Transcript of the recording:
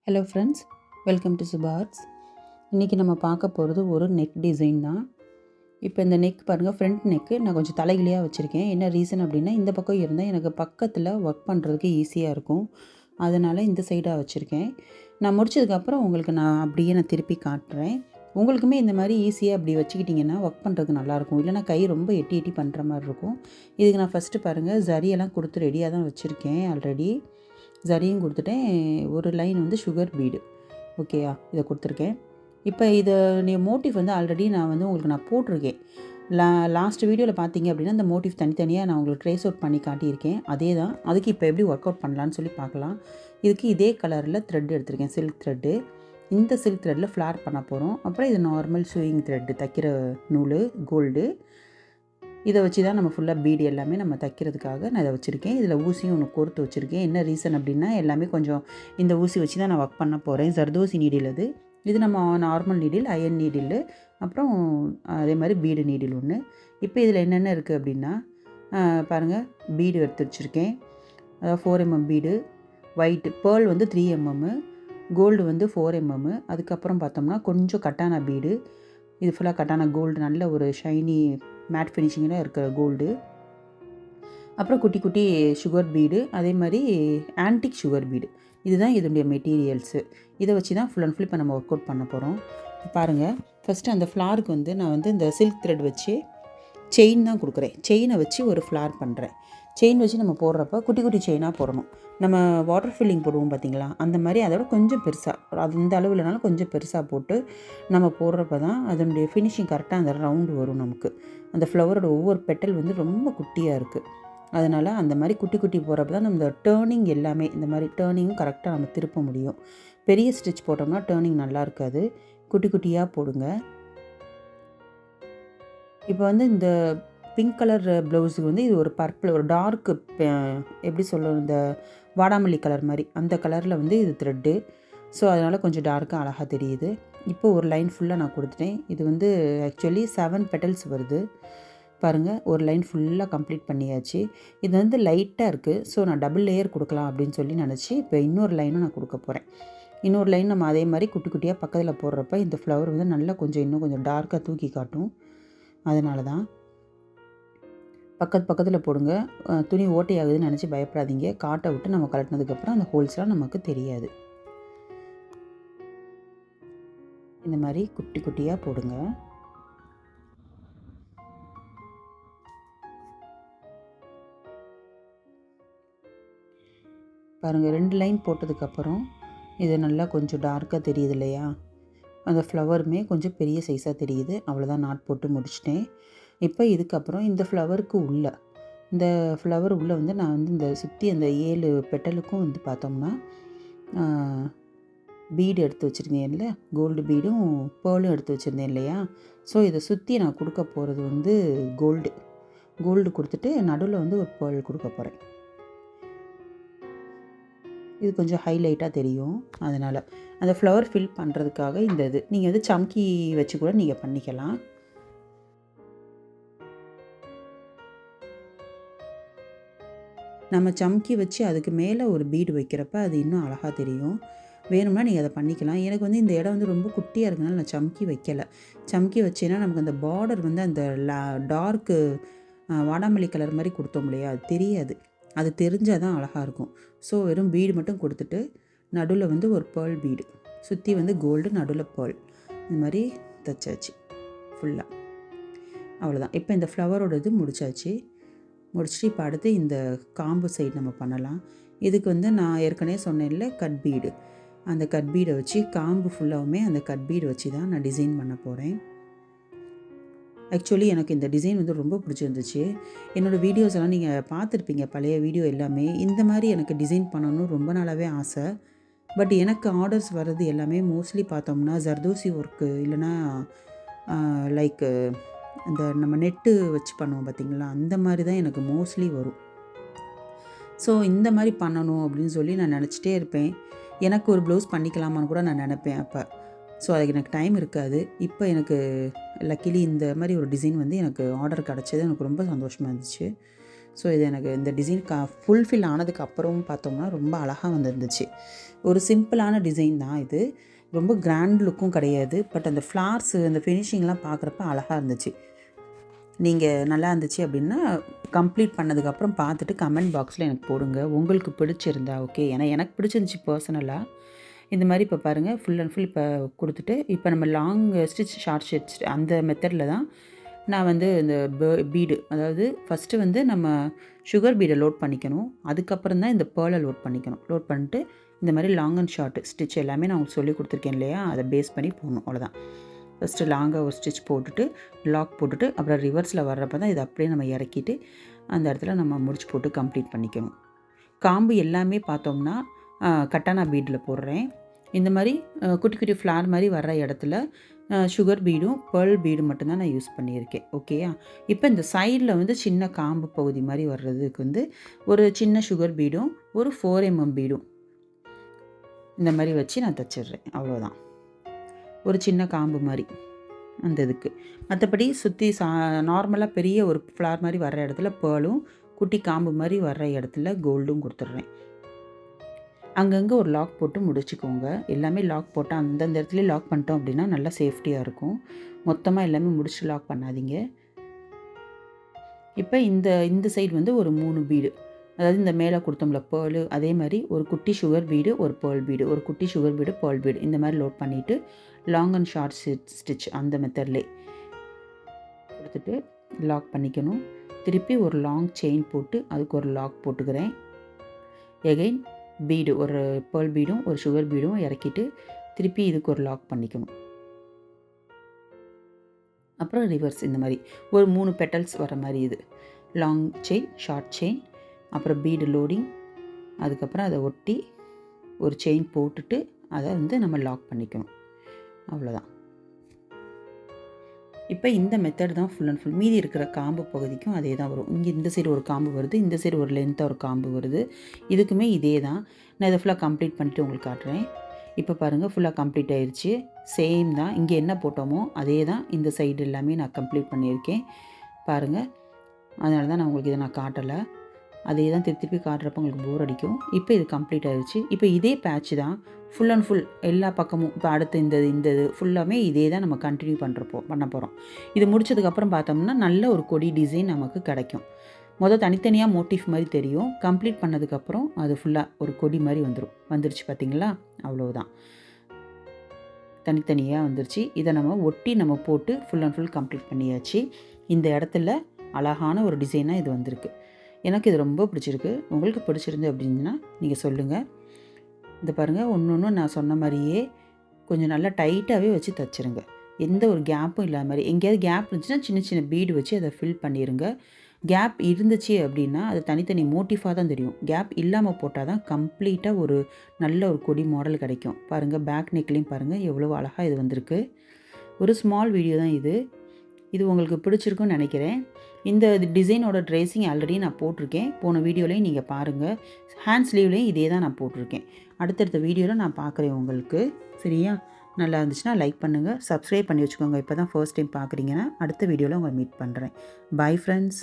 Hello friends, welcome to சுபார்ட்ஸ். இன்றைக்கி நம்ம பார்க்க போகிறது ஒரு நெக் டிசைன் தான். இப்போ இந்த நெக் பாருங்கள், ஃப்ரண்ட் நெக்கு நான் கொஞ்சம் தலைகிலியாக வச்சுருக்கேன். என்ன ரீசன் அப்படின்னா, இந்த பக்கம் இருந்தால் எனக்கு பக்கத்தில் ஒர்க் பண்ணுறதுக்கு ஈஸியாக இருக்கும். அதனால் இந்த சைடாக வச்சுருக்கேன். நான் முடிச்சதுக்கப்புறம் உங்களுக்கு நான் அப்படியே திருப்பி காட்டுறேன். உங்களுக்குமே இந்த மாதிரி ஈஸியாக அப்படி வச்சுக்கிட்டிங்கன்னா ஒர்க் பண்ணுறதுக்கு நல்லாயிருக்கும். இல்லைனா கை ரொம்ப எட்டி எட்டி பண்ணுற மாதிரி இருக்கும். இதுக்கு நான் ஃபஸ்ட்டு பாருங்கள், ஜரியெல்லாம் கொடுத்து ரெடியாக தான் வச்சுருக்கேன். ஆல்ரெடி ஜரியும் கொடுத்துட்டேன். ஒரு லைன் வந்து சுகர் பீடு, ஓகேயா, இதை கொடுத்துருக்கேன். இப்போ இதை மோட்டிவ் வந்து ஆல்ரெடி நான் உங்களுக்கு போட்டிருக்கேன். லாஸ்ட் வீடியோவில் பார்த்தீங்க அப்படின்னா இந்த மோட்டிவ் தனித்தனியாக நான் உங்களுக்கு ட்ரேஸ் அவுட் பண்ணி காட்டியிருக்கேன். அதே தான். அதுக்கு இப்போ எப்படி ஒர்க் அவுட் பண்ணலான்னு சொல்லி பார்க்கலாம். இதுக்கு இதே கலரில் த்ரெட் எடுத்திருக்கேன், சில்க் த்ரெட்டு. இந்த சில்க் த்ரெட்டில் ஃப்ளார் பண்ண போகிறோம். அப்புறம் இது நார்மல் ஸ்விங் த்ரெட்டு, தைக்கிற நூல், கோல்டு. இதை வச்சு தான் நம்ம ஃபுல்லாக பீடு எல்லாமே நம்ம தைக்கிறதுக்காக நான் இதை வச்சுருக்கேன். இதில் ஊசியும் ஒன்று கோர்த்து வச்சுருக்கேன். என்ன ரீசன் அப்படின்னா, எல்லாமே கொஞ்சம் இந்த ஊசி வச்சு தான் நான் ஒர்க் பண்ண போகிறேன். ஜர்தோசி நீடில் இது நம்ம நார்மல் நீடில், அயன் நீடில், அப்புறம் அதே மாதிரி பீடு நீடில் ஒன்று. இப்போ இதில் என்னென்ன இருக்குது அப்படின்னா, பாருங்கள், பீடு எடுத்து வச்சுருக்கேன். அதாவது 4mm பீடு, ஒயிட்டு பேர்ல் வந்து 3mm, கோல்டு வந்து 4mm. அதுக்கப்புறம் பார்த்தோம்னா கொஞ்சம் கட்டான பீடு. இது ஃபுல்லாக கட்டான கோல்டு, நல்ல ஒரு ஷைனி மேட் ஃபினிஷிங்கில் இருக்கிற கோல்டு. அப்புறம் குட்டி குட்டி சுகர் பீடு, அதே மாதிரி ஆன்டிக் சுகர் பீடு. இதுதான் இதனுடைய மெட்டீரியல்ஸு. இதை வச்சு தான் ஃபுல் அண்ட் ஃபுல் இப்போ நம்ம ஒர்க் அவுட் பண்ண போகிறோம். பாருங்கள், ஃபஸ்ட்டு அந்த ஃப்ளாருக்கு வந்து நான் இந்த சில்க் த்ரெட் வச்சு செயின் தான் கொடுக்குறேன். செயினை வச்சு ஒரு ஃப்ளார் பண்ணுறேன். செயின் வச்சு நம்ம போடுறப்ப குட்டி குட்டி செயினாக போடணும். நம்ம வாட்டர் ஃபில்லிங் போடுவோம் பார்த்திங்களா, அந்த மாதிரி அதோட கொஞ்சம் பெருசாக, அது இந்த அளவுலனாலும் கொஞ்சம் பெருசாக போட்டு நம்ம போடுறப்ப தான் அதனுடைய ஃபினிஷிங் கரெக்டாக அந்த ரவுண்டு வரும். நமக்கு அந்த ஃப்ளவரோட ஒவ்வொரு பெட்டல் வந்து ரொம்ப குட்டியாக இருக்குது. அதனால் அந்த மாதிரி குட்டி குட்டி போடுறப்ப தான் நம்ம டேர்னிங் எல்லாமே, இந்த மாதிரி டேர்னிங்கும் கரெக்டாக நம்ம திருப்ப முடியும். பெரிய ஸ்டிச் போட்டோம்னா டேர்னிங் நல்லா இருக்காது. குட்டி குட்டியாக போடுங்க. இப்போ இந்த பிங்க் கலர் ப்ளவுஸுக்கு இது ஒரு பர்பிள், ஒரு டார்க்கு, எப்படி சொல்கிறது, இந்த வாடாமல்லி கலர் மாதிரி அந்த கலரில் இது த்ரெட்டு. ஸோ அதனால் கொஞ்சம் டார்க்காக அழகாக தெரியுது. இப்போ ஒரு லைன் ஃபுல்லாக நான் கொடுத்துட்டேன். இது ஆக்சுவலி 7 பெட்டல்ஸ் வருது. பாருங்கள், ஒரு லைன் ஃபுல்லாக கம்ப்ளீட் பண்ணியாச்சு. இது லைட்டாக இருக்குது. ஸோ நான் டபுள் லேயர் கொடுக்கலாம் அப்படின்னு சொல்லி நினச்சி இப்போ இன்னொரு லைனும் நான் கொடுக்க போகிறேன். இன்னொரு லைன் நம்ம அதே மாதிரி குட்டி குட்டியாக பக்கத்தில் போடுறப்ப இந்த ஃப்ளவர் நல்லா இன்னும் கொஞ்சம் டார்க்காக தூக்கி காட்டும். அதனால தான் பக்கத்தில் போடுங்க. துணி ஓட்டையாகுதுன்னு நினச்சி பயப்படாதீங்க. காட்டை விட்டு நம்ம கலட்டினதுக்கப்புறம் அந்த ஹோல்ஸ்லாம் நமக்கு தெரியாது. இந்த மாதிரி குட்டி குட்டியாக போடுங்க. பாருங்கள், 2 லைன் போட்டதுக்கப்புறம் இது நல்லா கொஞ்சம் டார்க்காக தெரியுது இல்லையா, அந்த ஃப்ளவருமே கொஞ்சம் பெரிய சைஸாக தெரியுது. அவ்வளோதான், நாட் போட்டு முடிச்சிட்டேன். இப்போ இதுக்கப்புறம் இந்த ஃப்ளவருக்கு உள்ளே, இந்த ஃப்ளவர் உள்ளே நான் இந்த சுற்றி அந்த 7 பெட்டலுக்கும் பார்த்தோம்னா பீடு எடுத்து வச்சுருந்தேன்ல, கோல்டு பீடும் பேர்லும் எடுத்து வச்சுருந்தேன் இல்லையா. ஸோ இதை சுற்றி நான் கொடுக்க போகிறது கோல்டு கொடுத்துட்டு நடுவில் ஒரு பேர்ல் கொடுக்க போகிறேன். இது கொஞ்சம் ஹைலைட்டாக தெரியும். அதனால் அந்த ஃப்ளவர் ஃபில் பண்ணுறதுக்காக இந்த நீங்கள் சம்கி வச்சு கூட நீங்கள் பண்ணிக்கலாம். நம்ம சம்கி வச்சு அதுக்கு மேலே ஒரு பீடு வைக்கிறப்ப அது இன்னும் அழகாக தெரியும். வேணும்னா நீங்கள் அதை பண்ணிக்கலாம். எனக்கு இந்த இடம் ரொம்ப குட்டியாக இருக்கனால நான் சம்கி வைக்கலை. சம்கி வச்சேன்னா நமக்கு அந்த பார்டர் அந்த டார்க்கு வாடாமல்லி கலர் மாதிரி கொடுத்தோம் இல்லையா, அது தெரியாது. அது தெரிஞ்சால் தான் அழகாக இருக்கும். ஸோ வெறும் பீடு மட்டும் கொடுத்துட்டு நடுவில் ஒரு பேர்ல் பீடு சுற்றி கோல்டு, நடுவில் பேர்ல், இந்த மாதிரி தைச்சாச்சு ஃபுல்லாக. அவ்வளோதான். இப்போ இந்த ஃப்ளவரோட முடிச்சாச்சு. முடிச்சுட்டு இப்போ அடுத்து இந்த காம்பு சைடு நம்ம பண்ணலாம். இதுக்கு நான் ஏற்கனவே சொன்னேன்ல, கட் பீடு, அந்த கட் பீடை வச்சு காம்பு ஃபுல்லாகவுமே அந்த கட் பீடு வச்சு தான் நான் டிசைன் பண்ண போகிறேன். ஆக்சுவலி எனக்கு இந்த டிசைன் ரொம்ப பிடிச்சிருந்துச்சு. என்னோடய வீடியோஸ் எல்லாம் நீங்கள் பார்த்துருப்பீங்க, பழைய வீடியோ எல்லாமே. இந்த மாதிரி எனக்கு டிசைன் பண்ணணும்னு ரொம்ப நாளாகவே ஆசை. பட் எனக்கு ஆர்டர்ஸ் வர்றது எல்லாமே மோஸ்ட்லி பார்த்தோம்னா ஜர்தோசி ஒர்க்கு, இல்லைனா லைக் இந்த நம்ம நெட்டு வச்சு பண்ணுவோம் பார்த்திங்களா, அந்த மாதிரி தான் எனக்கு மோஸ்ட்லி வரும். ஸோ இந்த மாதிரி பண்ணணும் அப்படின்னு சொல்லி நான் நினச்சிட்டே இருப்பேன். எனக்கு ஒரு ப்ளவுஸ் பண்ணிக்கலாமான்னு கூட நான் நினப்பேன் அப்போ. ஸோ அதுக்கு எனக்கு டைம் இருக்காது. இப்போ எனக்கு லக்கிலி இந்த மாதிரி ஒரு டிசைன் எனக்கு ஆர்டர் கிடச்சது எனக்கு ரொம்ப சந்தோஷமாக இருந்துச்சு. ஸோ இது எனக்கு இந்த டிசைன் ஃபுல்ஃபில் ஆனதுக்கு அப்புறம் பார்த்தோம்னா ரொம்ப அழகாக வந்துருந்துச்சு. ஒரு சிம்பிளான டிசைன் தான் இது, ரொம்ப கிராண்ட் லுக்கும் கிடையாது. பட் அந்த ஃப்ளார்ஸு அந்த ஃபினிஷிங்லாம் பார்க்குறப்ப அழகாக இருந்துச்சு. நீங்கள் நல்லா இருந்துச்சு அப்படின்னா கம்ப்ளீட் பண்ணதுக்கப்புறம் பார்த்துட்டு கமெண்ட் பாக்ஸில் எனக்கு போடுங்க, உங்களுக்கு பிடிச்சிருந்தா. ஓகே, ஏன்னா எனக்கு பிடிச்சிருந்துச்சி பர்சனலாக. இந்த மாதிரி இப்போ பாருங்கள் ஃபுல் அண்ட் ஃபுல் இப்போ கொடுத்துட்டு, இப்போ நம்ம லாங் ஸ்டிச் ஷார்ட் ஸ்டிச் அந்த மெத்தடில் தான் நான் வந்து இந்த பீடு, அதாவது ஃபஸ்ட்டு வந்து நம்ம சுகர் பீடை லோட் பண்ணிக்கணும். அதுக்கப்புறம் தான் இந்த பேர்லை லோட் பண்ணிக்கணும். லோட் பண்ணிட்டு இந்த மாதிரி லாங் அண்ட் ஷார்ட் ஸ்டிச் எல்லாமே நான் உங்களுக்கு சொல்லி கொடுத்துருக்கேன் இல்லையா, அதை பேஸ் பண்ணி போடணும். அவ்வளோதான். ஃபஸ்ட்டு லாங்காக ஒரு ஸ்டிச் போட்டுட்டு லாக் போட்டுட்டு அப்புறம் ரிவர்ஸில் வர்றப்ப தான் இதை அப்படியே நம்ம இறக்கிட்டு அந்த இடத்துல நம்ம முடிச்சு போட்டு கம்ப்ளீட் பண்ணிக்கணும். காம்பு எல்லாமே பார்த்தோம்னா கட்டானா பீடில் போடுறேன். இந்த மாதிரி குட்டி குட்டி ஃப்ளார் மாதிரி வர்ற இடத்துல சுகர் பீடும் பேர்ல் பீடும் மட்டும்தான் நான் யூஸ் பண்ணியிருக்கேன். ஓகேயா, இப்போ இந்த சைடில் வந்து சின்ன காம்பு பகுதி மாதிரி வர்றதுக்கு வந்து ஒரு சின்ன சுகர் பீடும் ஒரு 4mm பீடும் இந்த மாதிரி வச்சு நான் தைச்சிட்றேன். அவ்வளோதான், ஒரு சின்ன காம்பு மாதிரி அந்த இதுக்கு. மற்றபடி சுற்றி நார்மலாக பெரிய ஒரு ஃப்ளார் மாதிரி வர்ற இடத்துல பேர்லும், குட்டி காம்பு மாதிரி வர்ற இடத்துல கோல்டும் கொடுத்துட்றேன். அங்கங்கே ஒரு லாக் போட்டு முடிச்சுக்கோங்க. எல்லாமே லாக் போட்டால் அந்தந்த இடத்துலேயே லாக் பண்ணிட்டோம் அப்படின்னா நல்லா சேஃப்டியாக இருக்கும். மொத்தமாக எல்லாமே முடிச்சு லாக் பண்ணாதீங்க. இப்போ இந்த சைடு வந்து ஒரு 3 பீடு, அதாவது இந்த மேலே கொடுத்தோம்ல பேர்லு, அதே மாதிரி ஒரு குட்டி சுகர் பீடு, ஒரு பேர்ல் பீடு, ஒரு குட்டி சுகர் பீடு, பேர்ல் பீடு, இந்த மாதிரி லோட் பண்ணிவிட்டு லாங் அண்ட் ஷார்ட் ஸ்டிச் அந்த மெத்தட்லேயே கொடுத்துட்டு லாக் பண்ணிக்கணும். திருப்பி ஒரு லாங் செயின் போட்டு அதுக்கு ஒரு லாக் போட்டுக்கிறேன். எகைன் பீடு, ஒரு பேர்ல் பீடும் ஒரு சுகர் பீடும் இறக்கிட்டு திருப்பி இதுக்கு ஒரு லாக் பண்ணிக்கணும். அப்புறம் ரிவர்ஸ் இந்த மாதிரி ஒரு 3 பெட்டல்ஸ் வர மாதிரி இது லாங் செயின், ஷார்ட் செயின், அப்புறம் பீடு லோடிங், அதுக்கப்புறம் அதை ஒட்டி ஒரு செயின் போட்டுட்டு அதை வந்து நம்ம லாக் பண்ணிக்கணும். அவ்வளோதான். இப்போ இந்த மெத்தட் தான் ஃபுல் அண்ட் ஃபுல். மீதி இருக்கிற காம்பு பகுதிக்கும் அதே தான் வரும். இங்கே இந்த சைடு ஒரு காம்பு வருது, இந்த சைடு ஒரு லென்த்தாக ஒரு காம்பு வருது. இதுக்குமே இதே தான். நான் இதை ஃபுல்லாக கம்ப்ளீட் பண்ணிவிட்டு உங்களுக்கு காட்டுறேன். இப்போ பாருங்கள் ஃபுல்லாக கம்ப்ளீட் ஆயிடுச்சு. சேம் தான், இங்கே என்ன போட்டோமோ அதே தான் இந்த சைடு எல்லாமே நான் கம்ப்ளீட் பண்ணியிருக்கேன் பாருங்கள். அதனால தான் நான் உங்களுக்கு இதை நான் காட்டலை. அதே தான் திருப்பி காட்டுறப்ப உங்களுக்கு போர் அடிக்கும். இப்போ இது கம்ப்ளீட் ஆயிடுச்சு. இப்போ இதே பேட்ச் தான் ஃபுல் அண்ட் ஃபுல் எல்லா பக்கமும். இப்போ அடுத்து இந்த இது ஃபுல்லாமே இதே தான் நம்ம கண்டினியூ பண்ண போகிறோம். இது முடிச்சதுக்கப்புறம் பார்த்தோம்னா நல்ல ஒரு கொடி டிசைன் நமக்கு கிடைக்கும். தனித்தனியாக மோட்டிஃப் மாதிரி தெரியும். கம்ப்ளீட் பண்ணதுக்கப்புறம் அது ஃபுல்லாக ஒரு கொடி மாதிரி வந்துருச்சு பார்த்தீங்களா, அவ்வளோதான். தனித்தனியாக வந்துருச்சு. இதை நம்ம ஒட்டி நம்ம போட்டு ஃபுல் அண்ட் ஃபுல் கம்ப்ளீட் பண்ணியாச்சு. இந்த இடத்துல அழகான ஒரு டிசைனாக இது வந்திருக்கு. எனக்கு இது ரொம்ப பிடிச்சிருக்கு. உங்களுக்கு பிடிச்சிருந்து அப்படின்னா நீங்கள் சொல்லுங்கள். இந்த பாருங்கள், ஒன்று நான் சொன்ன மாதிரியே கொஞ்சம் நல்லா டைட்டாகவே வச்சு தைச்சிருங்க. எந்த ஒரு கேப்பும் இல்லாத மாதிரி. எங்கேயாவது கேப் இருந்துச்சுன்னா சின்ன சின்ன பீடு வச்சு அதை ஃபில் பண்ணிடுங்க. கேப் இருந்துச்சு அப்படின்னா அது தனித்தனி மோட்டிஃபாக தான் தெரியும். கேப் இல்லாமல் போட்டால் தான் கம்ப்ளீட்டாக ஒரு நல்ல ஒரு கொடி மாடல் கிடைக்கும். பாருங்கள், பேக் நெக்லேயும் பாருங்கள் எவ்வளோ அழகாக இது வந்திருக்கு. ஒரு ஸ்மால் வீடியோ தான் இது. இது உங்களுக்கு பிடிச்சிருக்குன்னு நினைக்கிறேன். இந்த டிசைனோட ட்ரெஸ்ஸிங் ஆல்ரெடி நான் போட்டிருக்கேன். போன வீடியோலையும் நீங்கள் பாருங்கள். ஹேண்ட் ஸ்லீவ்லேயும் இதே தான் நான் போட்டிருக்கேன். அடுத்தடுத்த வீடியோவில் நான் பார்க்குறேன் உங்களுக்கு. சரியா? நல்லா இருந்துச்சுன்னா லைக் பண்ணுங்கள், சப்ஸ்கிரைப் பண்ணி வச்சுக்கோங்க. இப்போ தான் ஃபர்ஸ்ட் டைம் பார்க்குறீங்கன்னா அடுத்த வீடியோவில் உங்களை மீட் பண்ணுறேன். Bye friends.